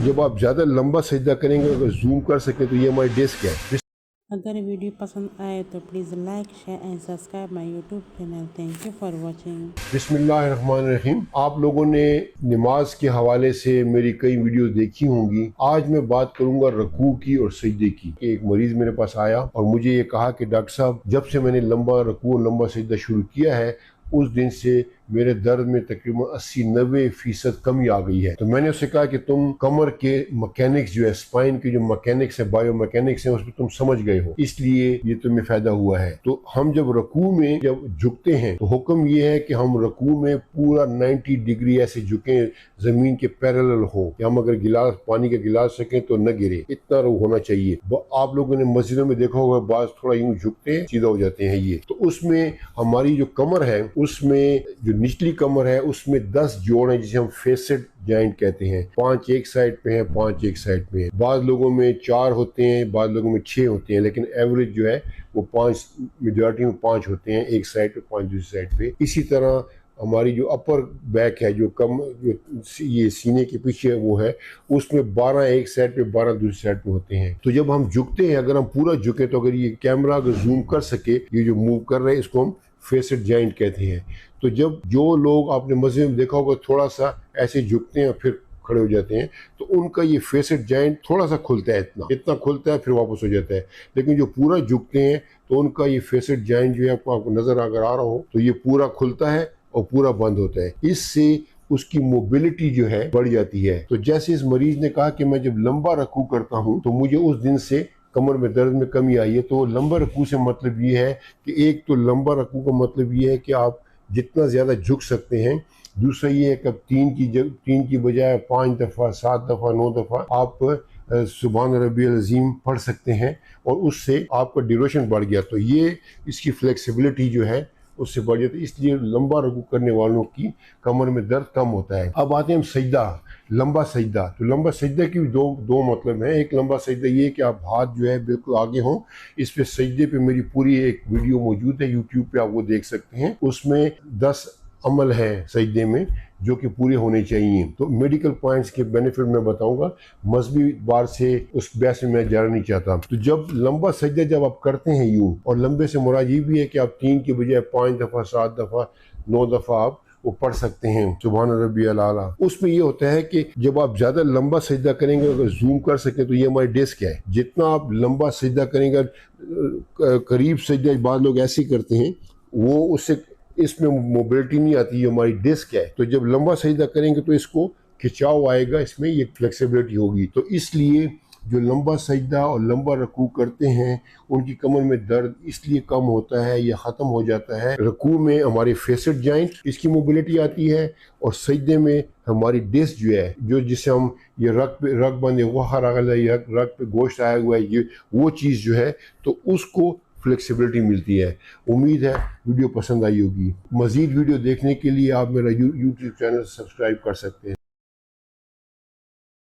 जब आप ज़्यादा लंबा सजदा करेंगे, अगर जूम कर सकें तो ये हमारी डेस्क है। अगर वीडियो पसंद आए तो please like share and subscribe my YouTube channel. Thank you for watching. बिस्मिल्लाहिर्रहमानिर्रहीम। आप लोगों ने नमाज के हवाले से मेरी कई वीडियो देखी होंगी। आज मैं बात करूंगा रकू की और सजदे की। एक मरीज मेरे पास आया और मुझे ये कहा कि डॉक्टर साहब, जब से मैंने लंबा रकू और लंबा सजदा शुरू किया है उस दिन से मेरे दर्द में तकरीबन 80-90% कमी आ गई है। तो मैंने उससे कहा कि तुम कमर के मैकेनिक्स जो है, स्पाइन के जो मैकेनिक्स है, बायो मैकेनिक्स है, उसमें तुम समझ गए हो, इसलिए ये तुम्हें फायदा हुआ है। तो हम जब रकू में जब झुकते हैं तो हुक्म ये है कि हम रकू में पूरा 90 डिग्री ऐसे झुके, जमीन के पैरेलल हो कि हम अगर गिलास पानी का गिलास सकें तो न गिरे, इतना होना चाहिए। आप लोगों ने मस्जिदों में देखा होगा, बाज थोड़ा यूं झुकते हैं, सीधा हो जाते हैं। ये तो उसमें हमारी जो कमर है, उसमें जो निचली कमर है उसमें 10 जोड़ हैं जिसे हम फेसेट जॉइंट कहते हैं। 5 एक साइड पे हैं, 5 एक साइड पे हैं। बाद लोगों में 4 होते हैं, बाद लोगों में 6 होते हैं, लेकिन एवरेज जो है वो 5, मेजॉरिटी में 5 होते हैं, एक साइड पे 5 दूसरी साइड पे। इसी तरह हमारी जो अपर बैक है, जो ये सीने के पीछे वो है, उसमें 12 एक साइड पे, 12 दूसरी साइड पे होते हैं। तो जब हम झुकते हैं, अगर हम पूरा झुके तो अगर ये कैमरा अगर जूम कर सके, ये जो मूव कर रहे हैं इसको हम फेसेट जॉइंट कहते हैं। तो जब जो लोग आपने मस्जिद में देखा होगा थोड़ा सा ऐसे झुकते हैं फिर खड़े हो जाते हैं, तो उनका ये फेसेट जॉइंट थोड़ा सा खुलता है, इतना खुलता है, फिर वापस हो जाता है। लेकिन जो पूरा झुकते हैं तो उनका ये फेसेट जॉइंट जो है, आपको नजर अगर आ रहा हो तो ये पूरा खुलता है और पूरा बंद होता है। इससे उसकी मोबिलिटी जो है बढ़ जाती है। तो जैसे इस मरीज ने कहा कि मैं जब लंबा रकू करता हूँ तो मुझे उस दिन से कमर में दर्द में कमी आई है। तो लंबा रकू से मतलब ये है कि एक तो लंबा रकू का मतलब ये है कि आप जितना ज़्यादा झुक सकते हैं। दूसरा ये है कि तीन की बजाय 5 दफ़ा, 7 दफ़ा, 9 दफ़ा आप सुभान रब्बियल अज़ीम पढ़ सकते हैं और उससे आपका ड्यूरेशन बढ़ गया। तो ये इसकी फ्लेक्सिबिलिटी जो है उससे बढ़ जाती है, इसलिए लंबा रकू करने वालों की कमर में दर्द कम होता है। अब आते हैं हम सजदा, लंबा सजदा। तो लंबा सजदा की दो मतलब है। एक लंबा सजदा ये कि आप हाथ जो है बिल्कुल आगे हों। इस पे सजदे पे मेरी पूरी एक वीडियो मौजूद है यूट्यूब पे, आप वो देख सकते हैं। उसमें 10 अमल हैं सजदे में जो कि पूरे होने चाहिए। तो मेडिकल पॉइंट्स के बेनिफिट मैं बताऊंगा, मजहबी बार से उस बहस में मैं जाना नहीं चाहता। तो जब लंबा सजदा जब आप करते हैं यूं, और लंबे से मुराद ये भी है कि आप 3 की बजाय 5 दफ़ा, 7 दफ़ा, 9 दफ़ा आप वो पढ़ सकते हैं सुभान रब्बियल आला। उसमें ये होता है कि जब आप ज़्यादा लंबा सजदा करेंगे, अगर जूम कर सकें तो ये हमारी डेस्क है। जितना आप लंबा सजदा करेंगे, करीब सजदा बाद लोग ऐसे करते हैं, वो उससे इसमें मोबिलिटी नहीं आती, ये हमारी डिस्क है। तो जब लंबा सजदा करेंगे तो इसको खिंचाव आएगा, इसमें ये फ्लेक्सिबिलिटी होगी। तो इसलिए जो लंबा सजदा और लंबा रकू करते हैं उनकी कमर में दर्द इसलिए कम होता है या ख़त्म हो जाता है। रकू में हमारे फेसेट जॉइंट, इसकी मोबिलिटी आती है, और सजदे में हमारी डिस्क जो है, जो जिसे हम ये रग बंद रग पे गोश्त आया हुआ है, ये वो चीज़ जो है, तो उसको फ्लेक्सिबिलिटी मिलती है। उम्मीद है वीडियो पसंद आई होगी। मज़ीद वीडियो देखने के लिए आप मेरा यूट्यूब चैनल सब्सक्राइब कर सकते हैं।